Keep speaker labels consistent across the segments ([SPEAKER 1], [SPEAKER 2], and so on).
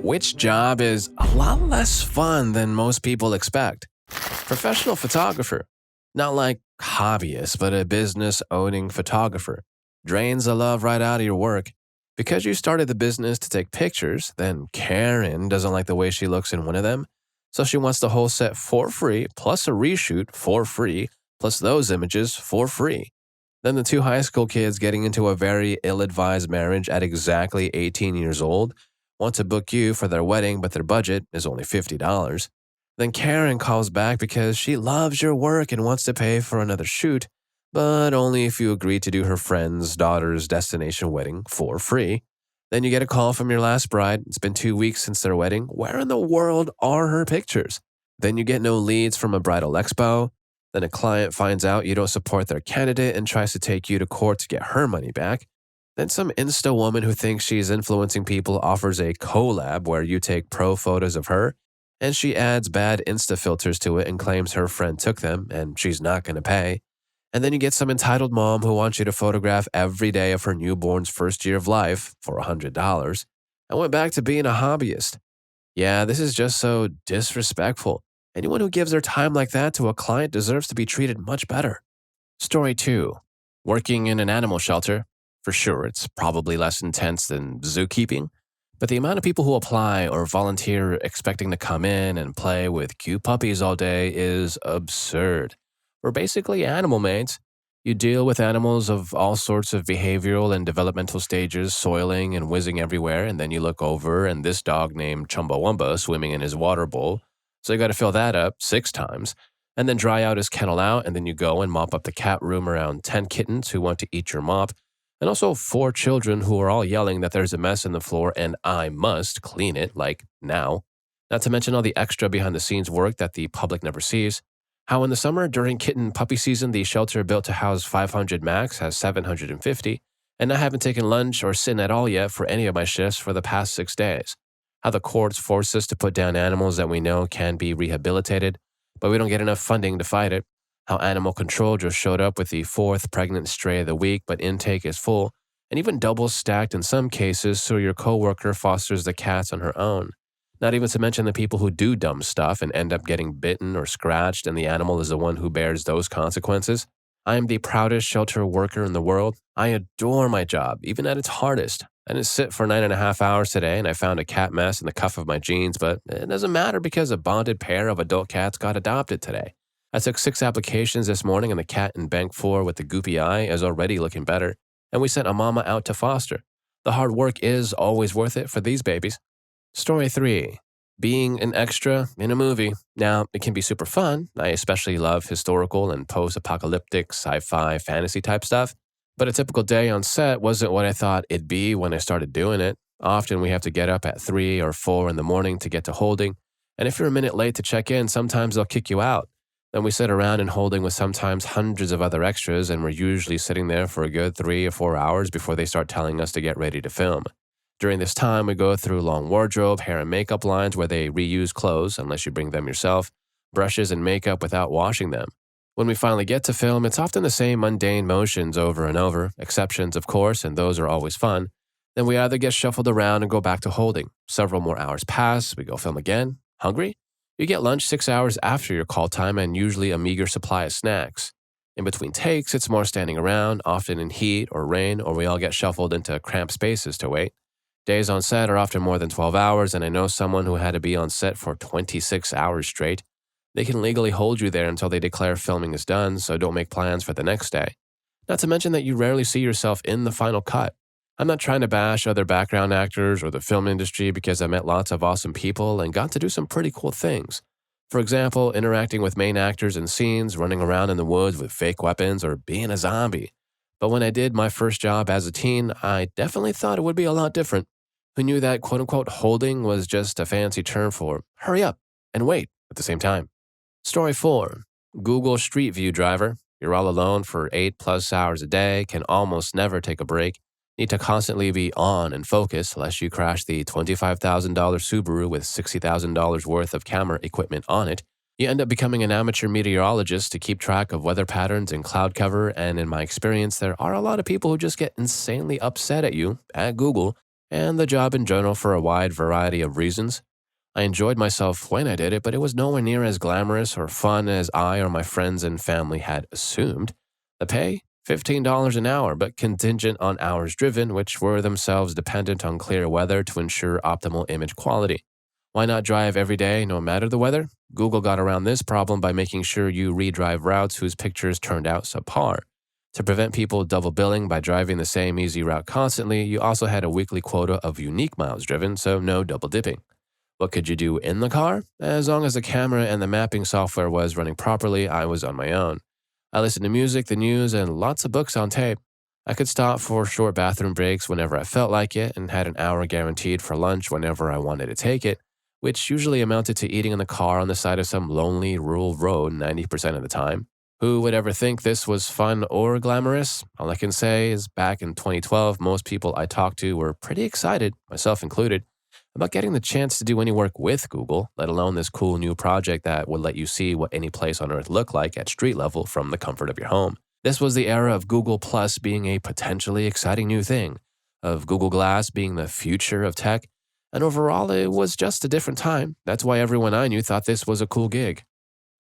[SPEAKER 1] Which job is a lot less fun than most people expect? Professional photographer. Not like hobbyist, but a business-owning photographer. Drains the love right out of your work. Because you started the business to take pictures, then Karen doesn't like the way she looks in one of them, so she wants the whole set for free, plus a reshoot for free, plus those images for free. Then the two high school kids getting into a very ill-advised marriage at exactly 18 years old want to book you for their wedding, but their budget is only $50. Then Karen calls back because she loves your work and wants to pay for another shoot, but only if you agree to do her friend's daughter's destination wedding for free. Then you get a call from your last bride. It's been 2 weeks since their wedding. Where in the world are her pictures? Then you get no leads from a bridal expo. Then a client finds out you don't support their candidate and tries to take you to court to get her money back. Then some Insta woman who thinks she's influencing people offers a collab where you take pro photos of her, and she adds bad Insta filters to it and claims her friend took them and she's not going to pay. And then you get some entitled mom who wants you to photograph every day of her newborn's first year of life for $100. I went back to being a hobbyist. Yeah, this is just so disrespectful. Anyone who gives their time like that to a client deserves to be treated much better. Story 2. Working in an animal shelter. For sure, it's probably less intense than zookeeping, but the amount of people who apply or volunteer expecting to come in and play with cute puppies all day is absurd. We're basically animal mates. You deal with animals of all sorts of behavioral and developmental stages, soiling and whizzing everywhere, and then you look over and this dog named Chumbawamba swimming in his water bowl. So you got to fill that up 6 times, and then dry out his kennel out, and then you go and mop up the cat room around 10 kittens who want to eat your mop, and also 4 children who are all yelling that there's a mess in the floor and I must clean it, like now. Not to mention all the extra behind-the-scenes work that the public never sees. How in the summer, during kitten puppy season, the shelter built to house 500 max has 750, and I haven't taken lunch or sit at all yet for any of my shifts for the past 6 days. How the courts force us to put down animals that we know can be rehabilitated, but we don't get enough funding to fight it. How animal control just showed up with the 4th pregnant stray of the week, but intake is full, and even double stacked in some cases, so your coworker fosters the cats on her own. Not even to mention the people who do dumb stuff and end up getting bitten or scratched, and the animal is the one who bears those consequences. I am the proudest shelter worker in the world. I adore my job, even at its hardest. I didn't sit for 9.5 hours today, and I found a cat mess in the cuff of my jeans, but it doesn't matter because a bonded pair of adult cats got adopted today. I took 6 applications this morning, and the cat in bank 4 with the goopy eye is already looking better, and we sent a mama out to foster. The hard work is always worth it for these babies. Story 3. Being an extra in a movie. Now, it can be super fun. I especially love historical and post-apocalyptic sci-fi fantasy type stuff, but a typical day on set wasn't what I thought it'd be when I started doing it. Often we have to get up at 3 or 4 in the morning to get to holding, and if you're a minute late to check in, sometimes they'll kick you out. Then we sit around in holding with sometimes hundreds of other extras, and we're usually sitting there for a good 3 or 4 hours before they start telling us to get ready to film. During this time, we go through long wardrobe, hair and makeup lines where they reuse clothes, unless you bring them yourself, brushes and makeup without washing them. When we finally get to film, it's often the same mundane motions over and over, exceptions of course, and those are always fun. Then we either get shuffled around and go back to holding. Several more hours pass, we go film again. Hungry? You get lunch 6 hours after your call time and usually a meager supply of snacks. In between takes, it's more standing around, often in heat or rain, or we all get shuffled into cramped spaces to wait. Days on set are often more than 12 hours, and I know someone who had to be on set for 26 hours straight. They can legally hold you there until they declare filming is done, so don't make plans for the next day. Not to mention that you rarely see yourself in the final cut. I'm not trying to bash other background actors or the film industry because I met lots of awesome people and got to do some pretty cool things. For example, interacting with main actors in scenes, running around in the woods with fake weapons, or being a zombie. But when I did my first job as a teen, I definitely thought it would be a lot different. Who knew that quote-unquote holding was just a fancy term for hurry up and wait at the same time. Story 4. Google Street View driver. You're all alone for 8+ hours a day, can almost never take a break. Need to constantly be on and focused lest you crash the $25,000 Subaru with $60,000 worth of camera equipment on it. You end up becoming an amateur meteorologist to keep track of weather patterns and cloud cover, and in my experience, there are a lot of people who just get insanely upset at you, at Google, and the job in general for a wide variety of reasons. I enjoyed myself when I did it, but it was nowhere near as glamorous or fun as I or my friends and family had assumed. The pay? $15 an hour, but contingent on hours driven, which were themselves dependent on clear weather to ensure optimal image quality. Why not drive every day, no matter the weather? Google got around this problem by making sure you redrive routes whose pictures turned out subpar. To prevent people double billing by driving the same easy route constantly, you also had a weekly quota of unique miles driven, so no double dipping. What could you do in the car? As long as the camera and the mapping software was running properly, I was on my own. I listened to music, the news, and lots of books on tape. I could stop for short bathroom breaks whenever I felt like it and had an hour guaranteed for lunch whenever I wanted to take it, which usually amounted to eating in the car on the side of some lonely rural road 90% of the time. Who would ever think this was fun or glamorous? All I can say is back in 2012, most people I talked to were pretty excited, myself included, about getting the chance to do any work with Google, let alone this cool new project that would let you see what any place on Earth looked like at street level from the comfort of your home. This was the era of Google Plus being a potentially exciting new thing, of Google Glass being the future of tech, and overall it was just a different time. That's why everyone I knew thought this was a cool gig.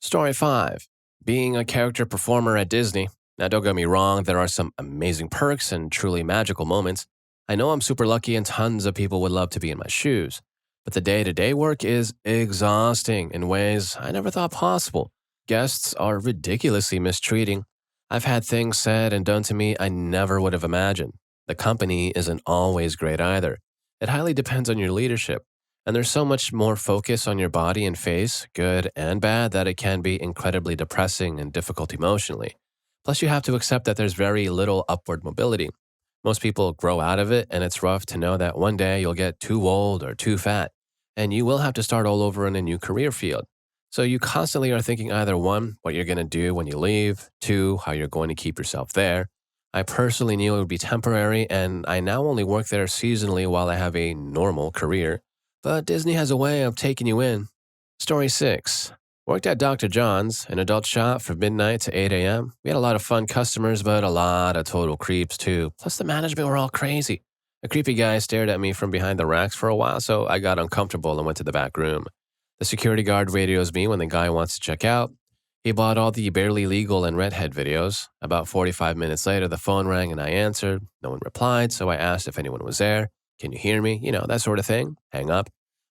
[SPEAKER 1] Story 5. Being a character performer at Disney. Now don't get me wrong, there are some amazing perks and truly magical moments. I know I'm super lucky and tons of people would love to be in my shoes, but the day-to-day work is exhausting in ways I never thought possible. Guests are ridiculously mistreating. I've had things said and done to me I never would have imagined. The company isn't always great either. It highly depends on your leadership, and there's so much more focus on your body and face, good and bad, that it can be incredibly depressing and difficult emotionally. Plus, you have to accept that there's very little upward mobility. Most people grow out of it, and it's rough to know that one day you'll get too old or too fat, and you will have to start all over in a new career field. So you constantly are thinking either one, what you're going to do when you leave, two, how you're going to keep yourself there. I personally knew it would be temporary, and I now only work there seasonally while I have a normal career. But Disney has a way of taking you in. Story 6. Worked at Dr. John's, an adult shop, from midnight to 8 a.m. We had a lot of fun customers, but a lot of total creeps too. Plus the management were all crazy. A creepy guy stared at me from behind the racks for a while, so I got uncomfortable and went to the back room. The security guard radios me when the guy wants to check out. He bought all the Barely Legal and Redhead videos. About 45 minutes later, the phone rang and I answered. No one replied, so I asked if anyone was there. Can you hear me? You know, that sort of thing. Hang up.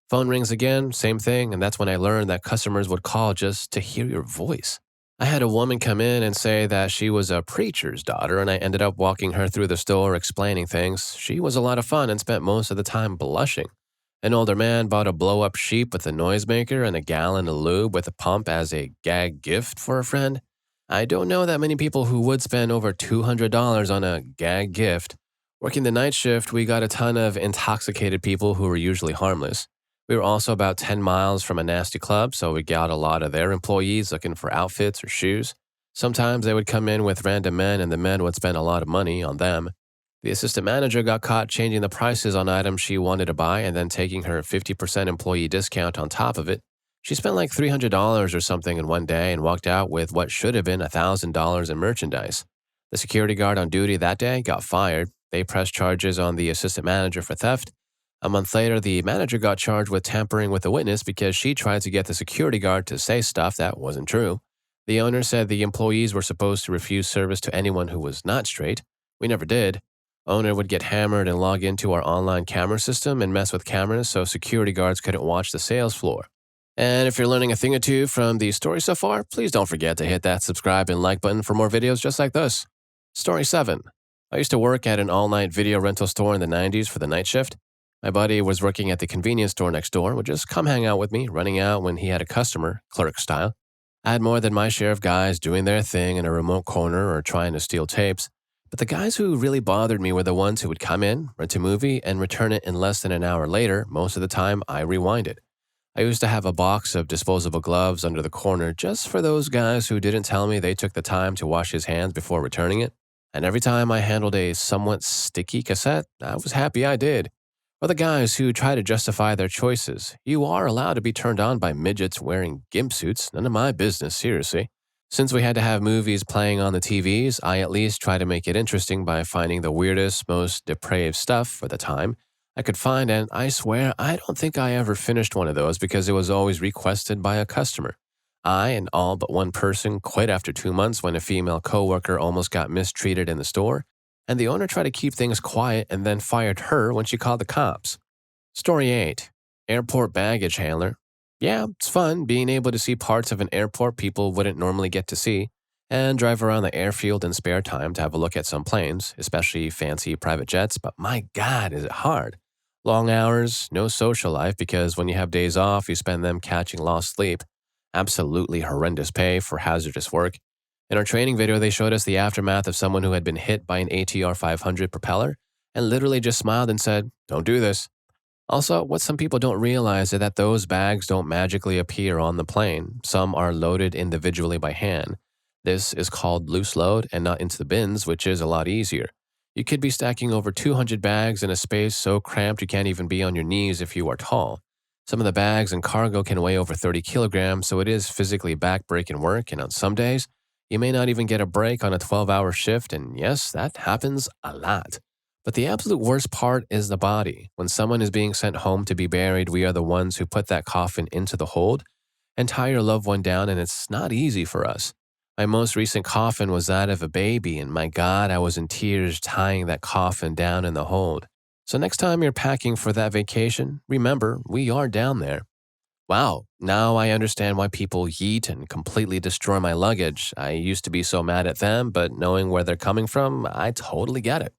[SPEAKER 1] Phone rings again, same thing, and that's when I learned that customers would call just to hear your voice. I had a woman come in and say that she was a preacher's daughter, and I ended up walking her through the store explaining things. She was a lot of fun and spent most of the time blushing. An older man bought a blow-up sheep with a noisemaker and a gallon of lube with a pump as a gag gift for a friend. I don't know that many people who would spend over $200 on a gag gift. Working the night shift, we got a ton of intoxicated people who were usually harmless. We were also about 10 miles from a nasty club, so we got a lot of their employees looking for outfits or shoes. Sometimes they would come in with random men, and the men would spend a lot of money on them. The assistant manager got caught changing the prices on items she wanted to buy and then taking her 50% employee discount on top of it. She spent like $300 or something in one day and walked out with what should have been $1,000 in merchandise. The security guard on duty that day got fired. They pressed charges on the assistant manager for theft. A month later, the manager got charged with tampering with a witness because she tried to get the security guard to say stuff that wasn't true. The owner said the employees were supposed to refuse service to anyone who was not straight. We never did. Owner would get hammered and log into our online camera system and mess with cameras so security guards couldn't watch the sales floor. And if you're learning a thing or two from the story so far, please don't forget to hit that subscribe and like button for more videos just like this. Story 7. I used to work at an all-night video rental store in the 90s for the night shift. My buddy was working at the convenience store next door and would just come hang out with me, running out when he had a customer, clerk style. I had more than my share of guys doing their thing in a remote corner or trying to steal tapes. But the guys who really bothered me were the ones who would come in, rent a movie, and return it in less than an hour later. Most of the time, I rewind it. I used to have a box of disposable gloves under the corner just for those guys who didn't tell me they took the time to wash his hands before returning it. And every time I handled a somewhat sticky cassette, I was happy I did. Or the guys who try to justify their choices. You are allowed to be turned on by midgets wearing gimp suits. None of my business, seriously. Since we had to have movies playing on the TVs, I at least try to make it interesting by finding the weirdest, most depraved stuff for the time. I could find, and I swear I don't think I ever finished one of those because it was always requested by a customer. I and all but one person quit after 2 months when a female coworker almost got mistreated in the store, and the owner tried to keep things quiet and then fired her when she called the cops. Story 8. Airport Baggage Handler. Yeah, it's fun being able to see parts of an airport people wouldn't normally get to see, and drive around the airfield in spare time to have a look at some planes, especially fancy private jets, but my God, is it hard. Long hours, no social life because when you have days off, you spend them catching lost sleep. Absolutely horrendous pay for hazardous work. In our training video, they showed us the aftermath of someone who had been hit by an ATR 500 propeller and literally just smiled and said, "Don't do this." Also, what some people don't realize is that those bags don't magically appear on the plane. Some are loaded individually by hand. This is called loose load and not into the bins, which is a lot easier. You could be stacking over 200 bags in a space so cramped you can't even be on your knees if you are tall. Some of the bags and cargo can weigh over 30 kilograms, so it is physically backbreaking work, and on some days, you may not even get a break on a 12-hour shift, and yes, that happens a lot. But the absolute worst part is the body. When someone is being sent home to be buried, we are the ones who put that coffin into the hold and tie your loved one down, and it's not easy for us. My most recent coffin was that of a baby, and my God, I was in tears tying that coffin down in the hold. So next time you're packing for that vacation, remember, we are down there. Wow, now I understand why people yeet and completely destroy my luggage. I used to be so mad at them, but knowing where they're coming from, I totally get it.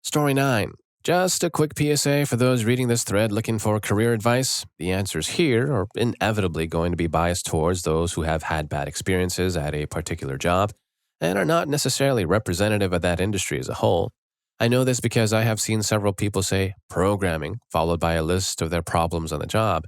[SPEAKER 1] Story 9. Just a quick PSA for those reading this thread looking for career advice. The answers here are inevitably going to be biased towards those who have had bad experiences at a particular job and are not necessarily representative of that industry as a whole. I know this because I have seen several people say programming, followed by a list of their problems on the job.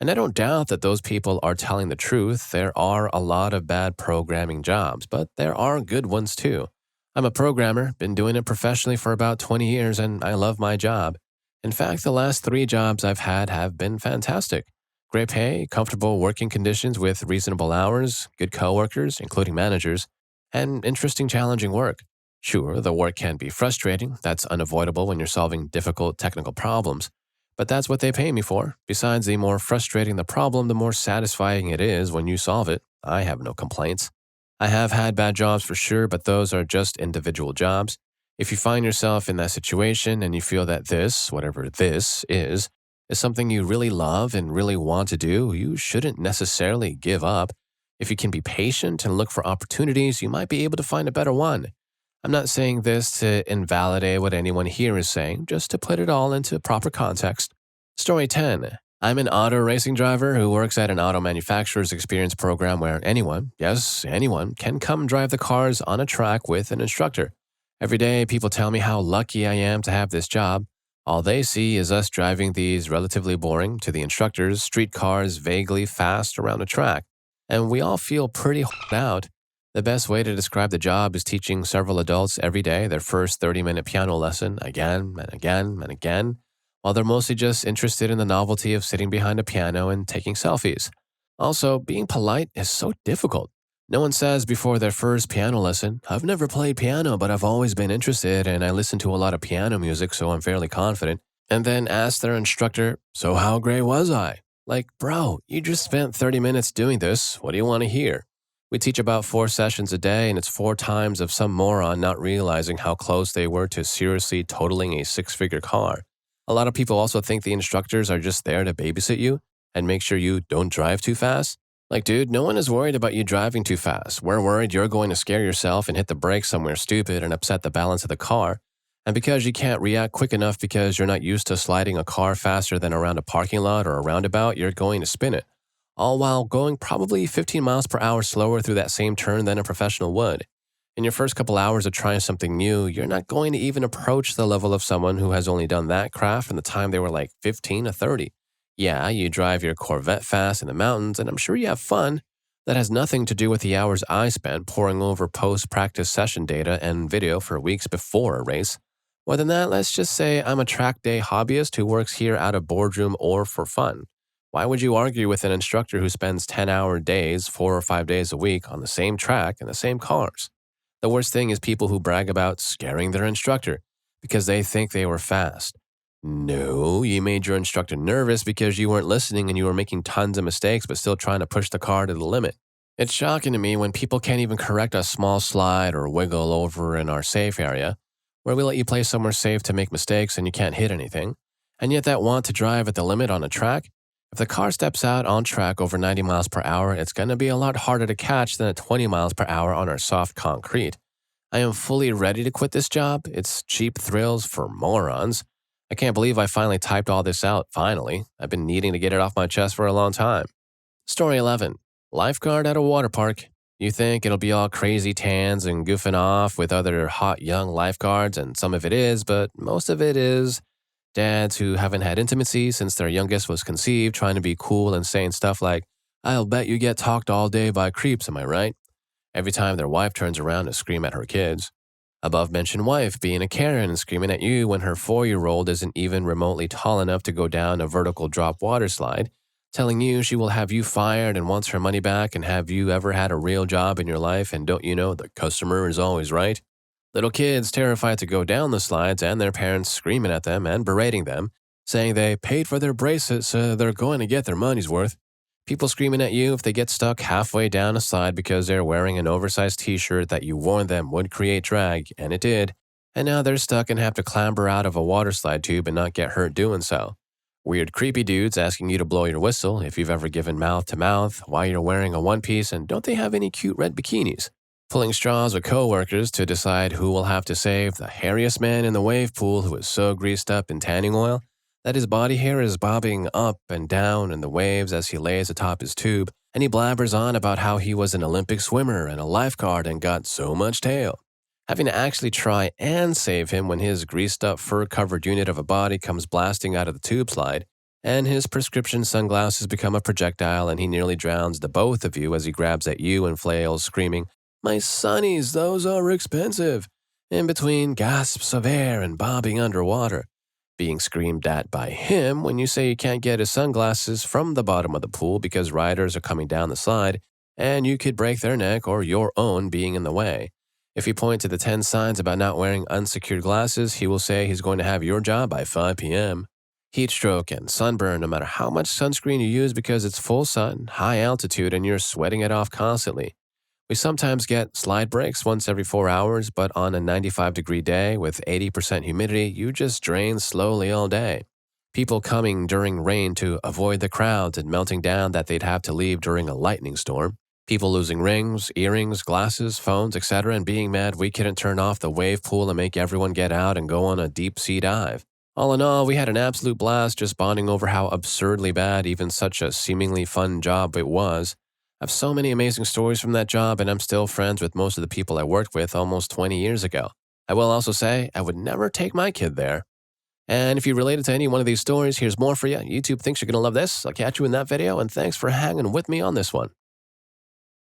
[SPEAKER 1] And I don't doubt that those people are telling the truth. There are a lot of bad programming jobs, but there are good ones too. I'm a programmer, been doing it professionally for about 20 years, and I love my job. In fact, the last 3 jobs I've had have been fantastic. Great pay, comfortable working conditions with reasonable hours, good coworkers, including managers, and interesting, challenging work. Sure, the work can be frustrating. That's unavoidable when you're solving difficult technical problems. But that's what they pay me for. Besides, the more frustrating the problem, the more satisfying it is when you solve it. I have no complaints. I have had bad jobs for sure, but those are just individual jobs. If you find yourself in that situation and you feel that this, whatever this is something you really love and really want to do, you shouldn't necessarily give up. If you can be patient and look for opportunities, you might be able to find a better one. I'm not saying this to invalidate what anyone here is saying, just to put it all into proper context. Story 10. I'm an auto racing driver who works at an auto manufacturer's experience program where anyone, yes, anyone, can come drive the cars on a track with an instructor. Every day, people tell me how lucky I am to have this job. All they see is us driving these relatively boring, to the instructors, street cars vaguely fast around a track. And we all feel pretty out. The best way to describe the job is teaching several adults every day their first 30-minute piano lesson again and again and again, while they're mostly just interested in the novelty of sitting behind a piano and taking selfies. Also, being polite is so difficult. No one says before their first piano lesson, "I've never played piano, but I've always been interested and I listen to a lot of piano music, so I'm fairly confident," and then ask their instructor, "So how great was I?" Like, bro, you just spent 30 minutes doing this. What do you want to hear? We teach about 4 sessions a day, and it's 4 times of some moron not realizing how close they were to seriously totaling a 6-figure car. A lot of people also think the instructors are just there to babysit you and make sure you don't drive too fast. Like, dude, no one is worried about you driving too fast. We're worried you're going to scare yourself and hit the brakes somewhere stupid and upset the balance of the car. And because you can't react quick enough because you're not used to sliding a car faster than around a parking lot or a roundabout, you're going to spin it, all while going probably 15 miles per hour slower through that same turn than a professional would. In your first couple hours of trying something new, you're not going to even approach the level of someone who has only done that craft from the time they were like 15 to 30. Yeah, you drive your Corvette fast in the mountains, and I'm sure you have fun. That has nothing to do with the hours I spent poring over post-practice session data and video for weeks before a race. More than that, let's just say I'm a track day hobbyist who works here out of boardroom or for fun. Why would you argue with an instructor who spends 10-hour days, 4 or 5 days a week on the same track and the same cars? The worst thing is people who brag about scaring their instructor because they think they were fast. No, you made your instructor nervous because you weren't listening and you were making tons of mistakes but still trying to push the car to the limit. It's shocking to me when people can't even correct a small slide or wiggle over in our safe area, where we let you play somewhere safe to make mistakes and you can't hit anything, and yet that want to drive at the limit on a track. If the car steps out on track over 90 miles per hour, it's going to be a lot harder to catch than at 20 miles per hour on our soft concrete. I am fully ready to quit this job. It's cheap thrills for morons. I can't believe I finally typed all this out, finally. I've been needing to get it off my chest for a long time. Story 11. Lifeguard at a water park. You think it'll be all crazy tans and goofing off with other hot young lifeguards, and some of it is, but most of it is dads who haven't had intimacy since their youngest was conceived, trying to be cool and saying stuff like, "I'll bet you get talked all day by creeps, am I right?" every time their wife turns around to scream at her kids. Above-mentioned wife being a Karen and screaming at you when her 4-year-old isn't even remotely tall enough to go down a vertical drop water slide, telling you she will have you fired and wants her money back, and have you ever had a real job in your life, and don't you know the customer is always right? Little kids terrified to go down the slides and their parents screaming at them and berating them, saying they paid for their bracelets so they're going to get their money's worth. People screaming at you if they get stuck halfway down a slide because they're wearing an oversized t-shirt that you warned them would create drag, and it did, and now they're stuck and have to clamber out of a water slide tube and not get hurt doing so. Weird creepy dudes asking you to blow your whistle if you've ever given mouth to mouth while you're wearing a one-piece, and don't they have any cute red bikinis? Pulling straws with coworkers to decide who will have to save the hairiest man in the wave pool who is so greased up in tanning oil that his body hair is bobbing up and down in the waves as he lays atop his tube, and he blabbers on about how he was an Olympic swimmer and a lifeguard and got so much tail. Having to actually try and save him when his greased-up fur-covered unit of a body comes blasting out of the tube slide, and his prescription sunglasses become a projectile and he nearly drowns the both of you as he grabs at you and flails, screaming, "My sunnies, those are expensive," in between gasps of air and bobbing underwater. Being screamed at by him when you say you can't get his sunglasses from the bottom of the pool because riders are coming down the slide, and you could break their neck or your own being in the way. If you point to the 10 signs about not wearing unsecured glasses, he will say he's going to have your job by 5 p.m. Heat stroke and sunburn no matter how much sunscreen you use because it's full sun, high altitude, and you're sweating it off constantly. We sometimes get slide breaks once every 4 hours, but on a 95-degree day with 80% humidity, you just drain slowly all day. People coming during rain to avoid the crowds and melting down that they'd have to leave during a lightning storm. People losing rings, earrings, glasses, phones, etc., and being mad we couldn't turn off the wave pool and make everyone get out and go on a deep-sea dive. All in all, we had an absolute blast just bonding over how absurdly bad even such a seemingly fun job it was. I have so many amazing stories from that job, and I'm still friends with most of the people I worked with almost 20 years ago. I will also say I would never take my kid there. And if you related to any one of these stories, here's more for you. YouTube thinks you're going to love this. I'll catch you in that video, and thanks for hanging with me on this one.